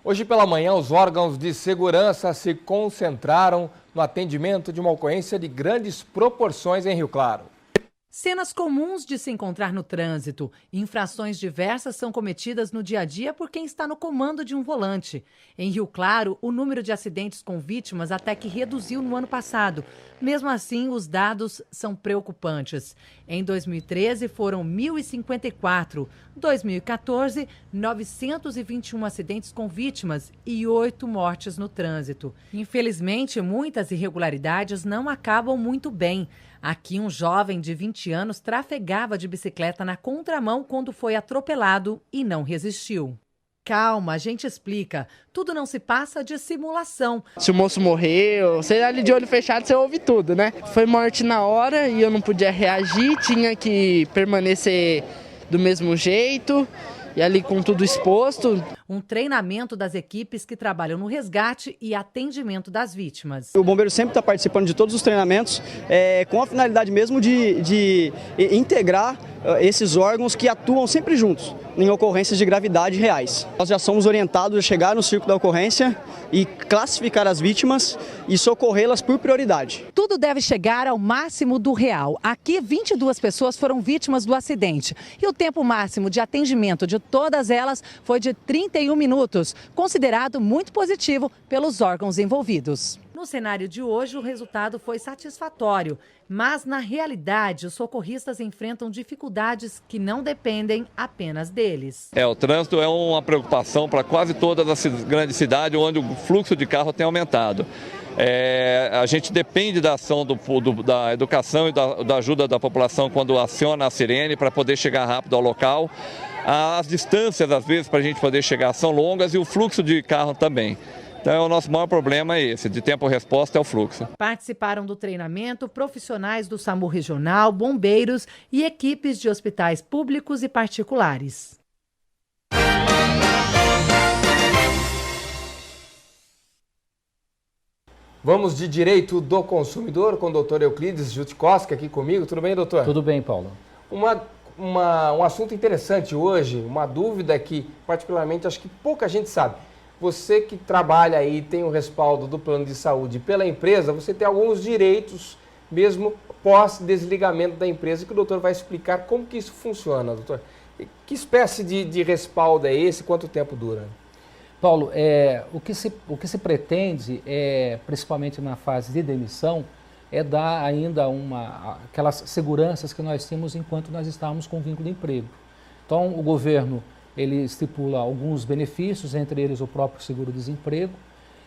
Hoje pela manhã, os órgãos de segurança se concentraram no atendimento de uma ocorrência de grandes proporções em Rio Claro. Cenas comuns de se encontrar no trânsito. Infrações diversas são cometidas no dia a dia por quem está no comando de um volante. Em Rio Claro, o número de acidentes com vítimas até que reduziu no ano passado. Mesmo assim, os dados são preocupantes. Em 2013, foram 1.054. 2014, 921 acidentes com vítimas e 8 mortes no trânsito. Infelizmente, muitas irregularidades não acabam muito bem. Aqui, um jovem de 20 anos trafegava de bicicleta na contramão quando foi atropelado e não resistiu. Calma, a gente explica. Tudo não se passa de simulação. Se o moço morreu, você ali de olho fechado, você ouve tudo, né? Foi morte na hora e eu não podia reagir, tinha que permanecer do mesmo jeito e ali com tudo exposto. Um treinamento das equipes que trabalham no resgate e atendimento das vítimas. O bombeiro sempre está participando de todos os treinamentos com a finalidade mesmo de integrar esses órgãos que atuam sempre juntos em ocorrências de gravidade reais. Nós já somos orientados a chegar no circo da ocorrência e classificar as vítimas e socorrê-las por prioridade. Tudo deve chegar ao máximo do real. Aqui, 22 pessoas foram vítimas do acidente. E o tempo máximo de atendimento de todas elas foi de 31 minutos, considerado muito positivo pelos órgãos envolvidos. No cenário de hoje, o resultado foi satisfatório, mas na realidade, os socorristas enfrentam dificuldades que não dependem apenas deles. O trânsito é uma preocupação para quase todas as grandes cidades onde o fluxo de carro tem aumentado. A gente depende da ação da educação e da ajuda da população quando aciona a sirene para poder chegar rápido ao local. As distâncias, às vezes, para a gente poder chegar são longas e o fluxo de carro também. Então, o nosso maior problema é esse, de tempo-resposta é o fluxo. Participaram do treinamento profissionais do SAMU regional, bombeiros e equipes de hospitais públicos e particulares. Vamos de direito do consumidor com o doutor Euclides Jutikoski aqui comigo. Tudo bem, doutor? Tudo bem, Paulo. Um assunto interessante hoje, uma dúvida que particularmente acho que pouca gente sabe. Você que trabalha aí, tem o respaldo do plano de saúde pela empresa, você tem alguns direitos mesmo pós-desligamento da empresa, que o doutor vai explicar como que isso funciona, doutor. Que espécie de respaldo é esse? Quanto tempo dura? Paulo, o que se pretende, principalmente na fase de demissão, é dar ainda aquelas seguranças que nós tínhamos enquanto nós estávamos com vínculo de emprego. Então, o governo ele estipula alguns benefícios, entre eles o próprio seguro-desemprego,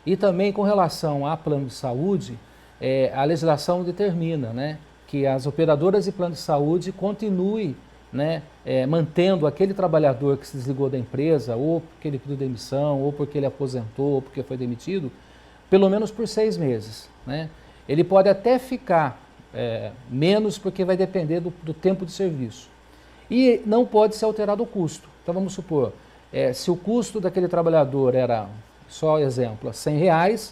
e também com relação a plano de saúde, a legislação determina, né, que as operadoras de plano de saúde continuem, né, mantendo aquele trabalhador que se desligou da empresa, ou porque ele pediu demissão, ou porque ele aposentou, ou porque foi demitido, pelo menos por 6 meses. Né? Ele pode até ficar menos, porque vai depender do tempo de serviço. E não pode ser alterado o custo. Então vamos supor, se o custo daquele trabalhador era, só exemplo, R$100,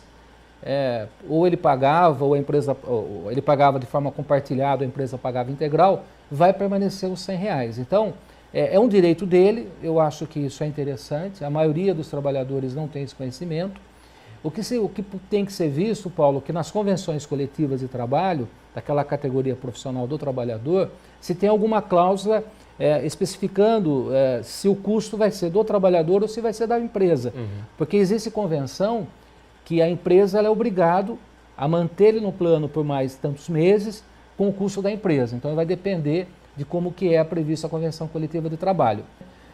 ou ele pagava, ou a empresa, ou ele pagava de forma compartilhada, a empresa pagava integral, vai permanecer os R$100. Então, é um direito dele, eu acho que isso é interessante, a maioria dos trabalhadores não tem esse conhecimento. O que tem que ser visto, Paulo, que nas convenções coletivas de trabalho, daquela categoria profissional do trabalhador, se tem alguma cláusula especificando se o custo vai ser do trabalhador ou se vai ser da empresa. Uhum. Porque existe convenção que a empresa ela é obrigada a manter ele no plano por mais tantos meses com o custo da empresa. Então vai depender de como que é prevista a convenção coletiva de trabalho.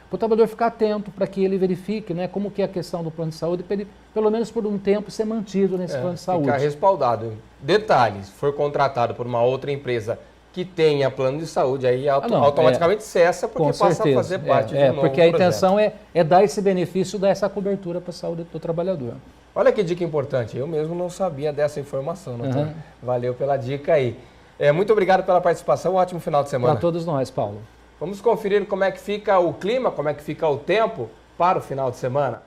Para o trabalhador ficar atento para que ele verifique, né, como que é a questão do plano de saúde, para ele, pelo menos por um tempo, ser mantido nesse plano de saúde. Ficar respaldado. Detalhes, for contratado por uma outra empresa que tenha plano de saúde, aí automaticamente cessa, porque passa a fazer parte de novo. Porque a intenção é dar esse benefício, dar essa cobertura para a saúde do trabalhador. Olha que dica importante, eu mesmo não sabia dessa informação, doutor. Uhum. Valeu pela dica aí. Muito obrigado pela participação, um ótimo final de semana. Para todos nós, Paulo. Vamos conferir como é que fica o clima, como é que fica o tempo para o final de semana.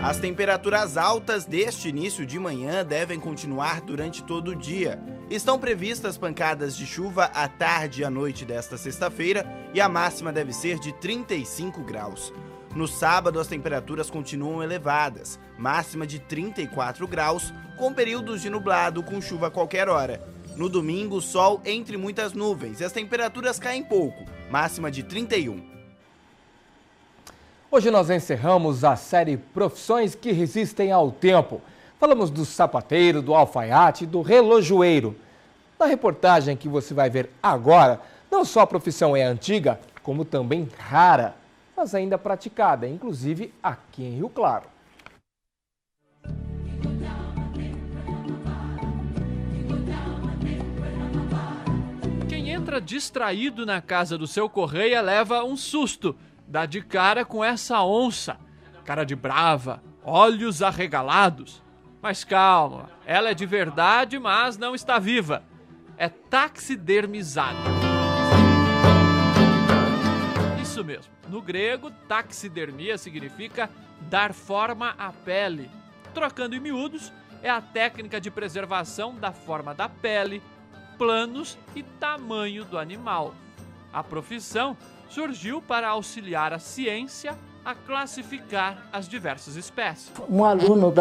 As temperaturas altas deste início de manhã devem continuar durante todo o dia. Estão previstas pancadas de chuva à tarde e à noite desta sexta-feira e a máxima deve ser de 35 graus. No sábado, as temperaturas continuam elevadas, máxima de 34 graus, com períodos de nublado com chuva a qualquer hora. No domingo, sol entre muitas nuvens e as temperaturas caem pouco, máxima de 31. Hoje nós encerramos a série Profissões que Resistem ao Tempo. Falamos do sapateiro, do alfaiate, do relojoeiro. Na reportagem que você vai ver agora, não só a profissão é antiga, como também rara, mas ainda praticada, inclusive aqui em Rio Claro. Quem entra distraído na casa do seu Correia leva um susto. Dá de cara com essa onça. Cara de brava, olhos arregalados. Mas calma, ela é de verdade, mas não está viva. É taxidermizada. Isso mesmo. No grego, taxidermia significa dar forma à pele. Trocando em miúdos, é a técnica de preservação da forma da pele, planos e tamanho do animal. A profissão surgiu para auxiliar a ciência a classificar as diversas espécies. Um aluno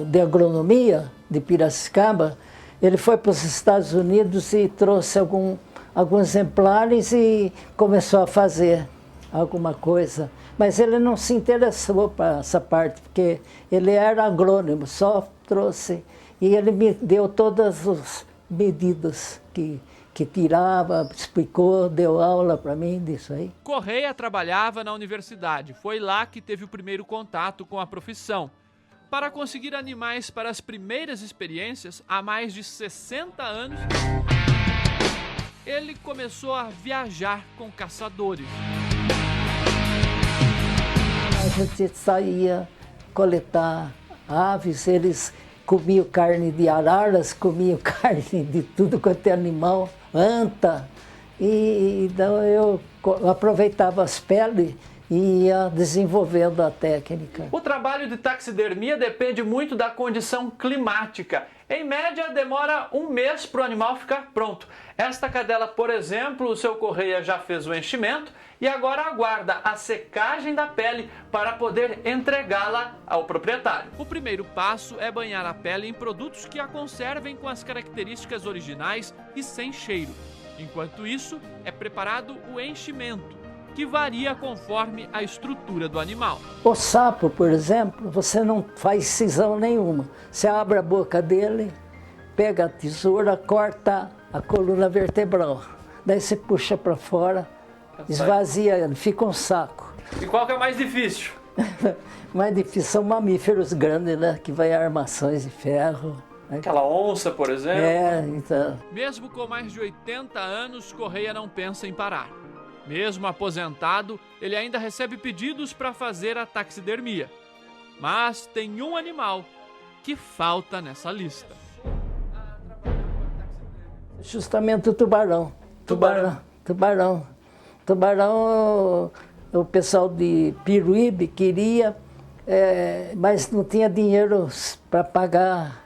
de agronomia de Piracicaba, ele foi para os Estados Unidos e trouxe alguns exemplares e começou a fazer alguma coisa. Mas ele não se interessou para essa parte, porque ele era agrônomo, só trouxe. E ele me deu todas as medidas que tirava, explicou, deu aula para mim disso aí. Correia trabalhava na universidade, foi lá que teve o primeiro contato com a profissão. Para conseguir animais para as primeiras experiências, há mais de 60 anos, ele começou a viajar com caçadores. A gente saía coletar aves, eles comiam carne de araras, comiam carne de tudo quanto é animal, anta. E então eu aproveitava as peles e ia desenvolvendo a técnica. O trabalho de taxidermia depende muito da condição climática. Em média, demora 1 mês para o animal ficar pronto. Esta cadela, por exemplo, o seu Correia já fez o enchimento e agora aguarda a secagem da pele para poder entregá-la ao proprietário. O primeiro passo é banhar a pele em produtos que a conservem com as características originais e sem cheiro. Enquanto isso, é preparado o enchimento, que varia conforme a estrutura do animal. O sapo, por exemplo, você não faz cisão nenhuma. Você abre a boca dele, pega a tesoura, corta a coluna vertebral. Daí você puxa para fora, esvazia ele, fica um saco. E qual que é o mais difícil? Mais difícil são mamíferos grandes, né? Que vai armações de ferro. Aquela onça, por exemplo. É, então. Mesmo com mais de 80 anos, Correia não pensa em parar. Mesmo aposentado, ele ainda recebe pedidos para fazer a taxidermia. Mas tem um animal que falta nessa lista. Justamente o tubarão. Tubarão, o pessoal de Piruíbe queria, mas não tinha dinheiro para pagar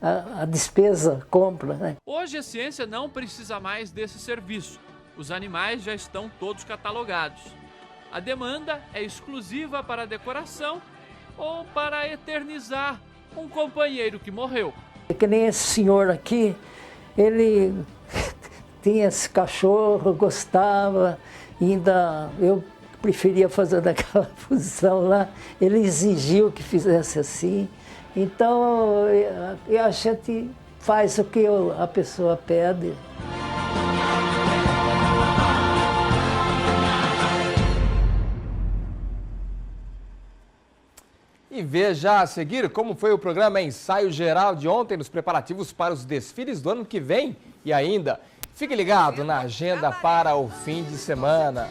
a despesa, compra, né? Hoje a ciência não precisa mais desse serviço. Os animais já estão todos catalogados. A demanda é exclusiva para decoração ou para eternizar um companheiro que morreu. É que nem esse senhor aqui, ele tinha esse cachorro, gostava, ainda eu preferia fazer daquela posição lá, ele exigiu que fizesse assim. Então a gente faz o que a pessoa pede. E veja a seguir como foi o programa Ensaio Geral de ontem nos preparativos para os desfiles do ano que vem. E ainda, fique ligado na agenda para o fim de semana.